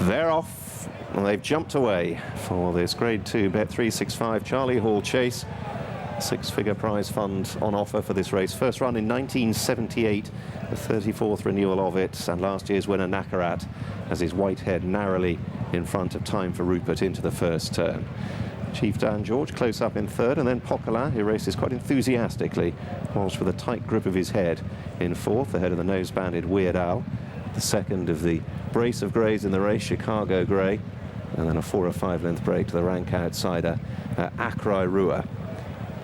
They're off, and they've jumped away for this Grade 2 Bet365 Charlie Hall Chase. Six-figure prize fund on offer for this race. First run in 1978, the 34th renewal of it, and last year's winner Nakarat as his white head narrowly in front of Time for Rupert into the first turn. Chief Dan George close up in third, and then Poquelin, who races quite enthusiastically, whilst with a tight grip of his head, in fourth, ahead of the nose-banded Weird Al. The second of the brace of greys in the race, Chicago Grey, and then a 4 or 5 length break to the rank outsider, Akrai Rua.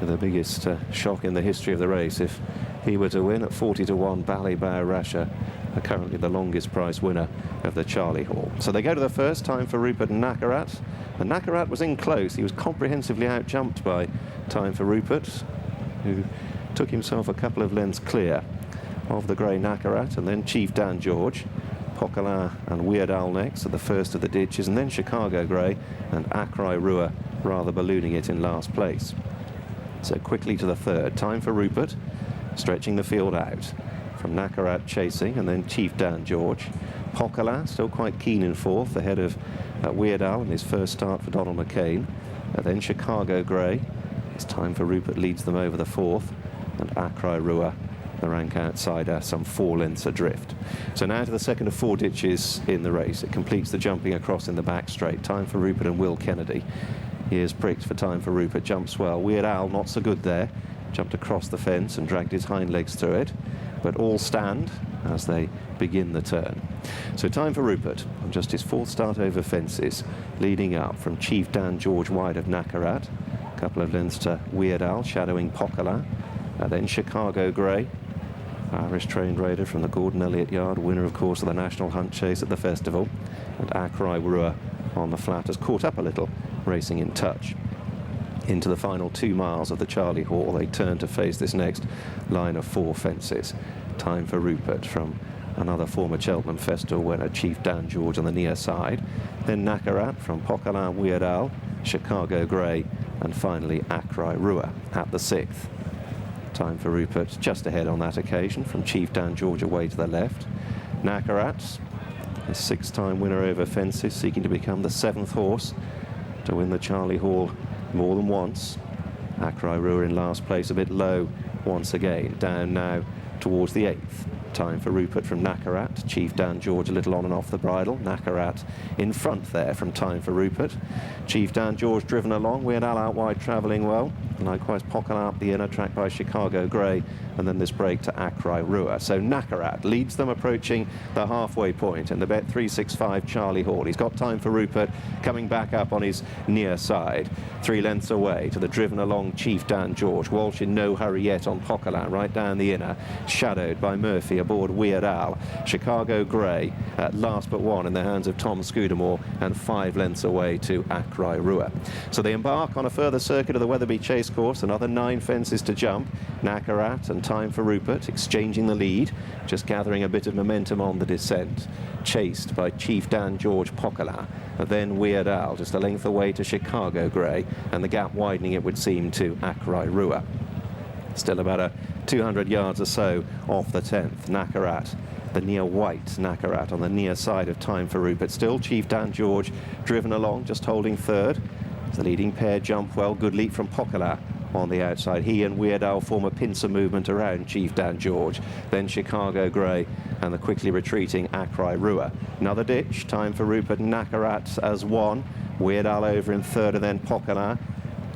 The biggest shock in the history of the race if he were to win at 40-1. Ballybow Rasher are currently the longest price winner of the Charlie Hall. So they go to the first. Time for Rupert and Nakarat. And Nakarat was in close. He was comprehensively outjumped by Time for Rupert, who took himself a couple of lengths clear of the grey Nakarat, and then Chief Dan George, Poquelin and Weird Al next at the first of the ditches, and then Chicago Grey and Akrai Rua rather ballooning it in last place. So quickly to the third. Time for Rupert, stretching the field out from Nakarat chasing, and then Chief Dan George. Poquelin still quite keen in fourth, ahead of Weird Al in his first start for Donald McCain. And then Chicago Grey. It's Time for Rupert leads them over the fourth, and Akrai Rua, the rank outsider, some 4 lengths adrift. So now to the second of 4 ditches in the race. It completes the jumping across in the back straight. Time for Rupert and Will Kennedy. Here's pricked for Time for Rupert, jumps well. Weird Al not so good there. Jumped across the fence and dragged his hind legs through it. But all stand as they begin the turn. So Time for Rupert, on just his 4th start over fences, leading up from Chief Dan George wide of Nakarat. A couple of lengths to Weird Al, shadowing Poquelin. Then Chicago Grey, Irish trained raider from the Gordon Elliott Yard, winner of course of the National Hunt Chase at the festival. And Akrai Rua on the flat has caught up a little, racing in touch. Into the final 2 miles of the Charlie Hall, they turn to face this next line of 4 fences. Time for Rupert from another former Cheltenham Festival winner, Chief Dan George on the near side. Then Nakarat from Poquelin, Weird Al, Chicago Grey, and finally Akrai Rua at the 6th. Time for Rupert just ahead on that occasion from Chief Dan George away to the left. Nakarat, a 6-time winner over fences, seeking to become the 7th horse to win the Charlie Hall more than once. Akrai Rua in last place, a bit low once again, down now towards the 8th. Time for Rupert from Nakarat. Chief Dan George a little on and off the bridle. Nakarat in front there from Time for Rupert. Chief Dan George driven along. Weird Al out wide, travelling well. Likewise Poquelin up the inner, track by Chicago Grey, and then this break to Akrai Rua. So Nakarat leads them approaching the halfway point in the Bet365 Charlie Hall. He's got Time for Rupert coming back up on his near side. 3 lengths away to the driven along Chief Dan George. Walsh in no hurry yet on Poquelin, right down the inner, shadowed by Murphy aboard Weird Al. Chicago Grey at last but one in the hands of Tom Scudamore, and 5 lengths away to Akrai Rua. So they embark on a further circuit of the Wetherby Chase course, another 9 fences to jump. Nakarat and Time for Rupert exchanging the lead, just gathering a bit of momentum on the descent, chased by Chief Dan George, Poquelin, and then Weird Al just a length away to Chicago Grey, and the gap widening, it would seem, to Akrai Rua. Still about 200 yards or so off the 10th. Nakarat, the near white Nakarat on the near side of Time for Rupert. Still Chief Dan George driven along, just holding third. The leading pair jump well. Good leap from Poquelin on the outside. He and Weird Al form a pincer movement around Chief Dan George. Then Chicago Grey and the quickly retreating Akrai Rua. Another ditch. Time for Rupert and Nakarat as one. Weird Al over in third, and then Poquelin.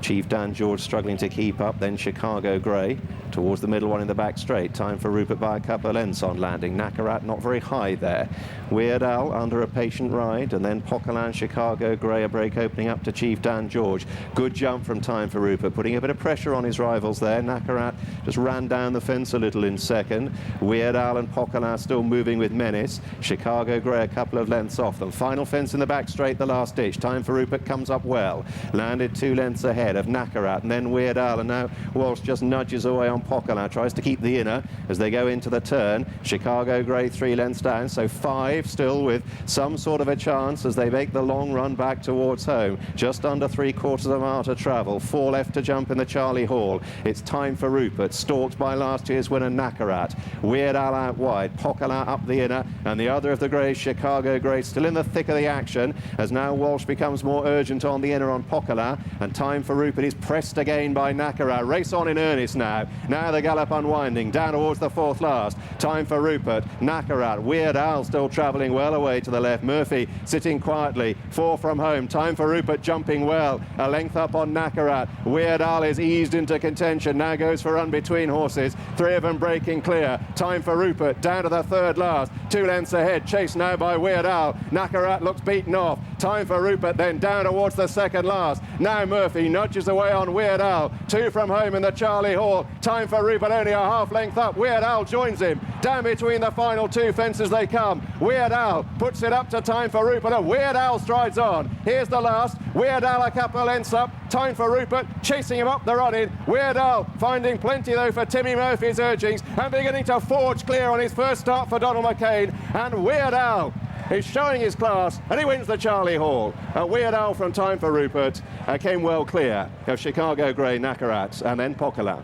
Chief Dan George struggling to keep up, then Chicago Grey towards the middle one in the back straight. Time for Rupert by a couple of lengths on landing. Nakarat not very high there. Weird Al under a patient ride, and then Poquelin, Chicago Grey, a break opening up to Chief Dan George. Good jump from Time for Rupert, putting a bit of pressure on his rivals there. Nakarat just ran down the fence a little in second. Weird Al and Poquelin still moving with menace. Chicago Grey a couple of lengths off them. Final fence in the back straight, the last ditch. Time for Rupert comes up well. Landed 2 lengths ahead. ahead of Nakarat and then Weird Al, and now Walsh just nudges away on Pocola, tries to keep the inner as they go into the turn. Chicago Grey 3 lengths down, so 5 still with some sort of a chance as they make the long run back towards home. Just under 3/4 of a mile to travel, 4 left to jump in the Charlie Hall. It's Time for Rupert, stalked by last year's winner Nakarat. Weird Al out wide, Pocola up the inner, and the other of the Greys, Chicago Grey, still in the thick of the action as now Walsh becomes more urgent on the inner on Pocola, and Time for Rupert is pressed again by Nakarat. Race on in earnest now. Now the gallop unwinding down towards the 4th last. Time for Rupert, Nakarat, Weird Al still travelling well away to the left. Murphy sitting quietly, 4 from home. Time for Rupert jumping well, a length up on Nakarat. Weird Al is eased into contention, now goes for run between horses, 3 of them breaking clear. Time for Rupert down to the 3rd last, 2 lengths ahead, chased now by Weird Al. Nakarat looks beaten off. Time for Rupert then down towards the 2nd last. Now Murphy nudges away on Weird Al, 2 from home in the Charlie Hall. Time for Rupert only a half length up. Weird Al joins him. Down between the final 2 fences they come. Weird Al puts it up to Time for Rupert, and Weird Al strides on. Here's the last. Weird Al a couple of lengths up. Time for Rupert chasing him up the running. Weird Al finding plenty though for Timmy Murphy's urgings and beginning to forge clear on his first start for Donald McCain. And Weird Al is showing his class, and he wins the Charlie Hall. A Weird Al from Time for Rupert came well clear of Chicago Grey, Nakarat, and then Pocola.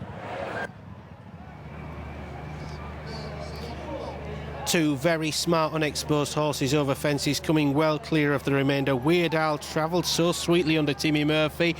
2 very smart unexposed horses over fences, coming well clear of the remainder. Weird Al travelled so sweetly under Timmy Murphy.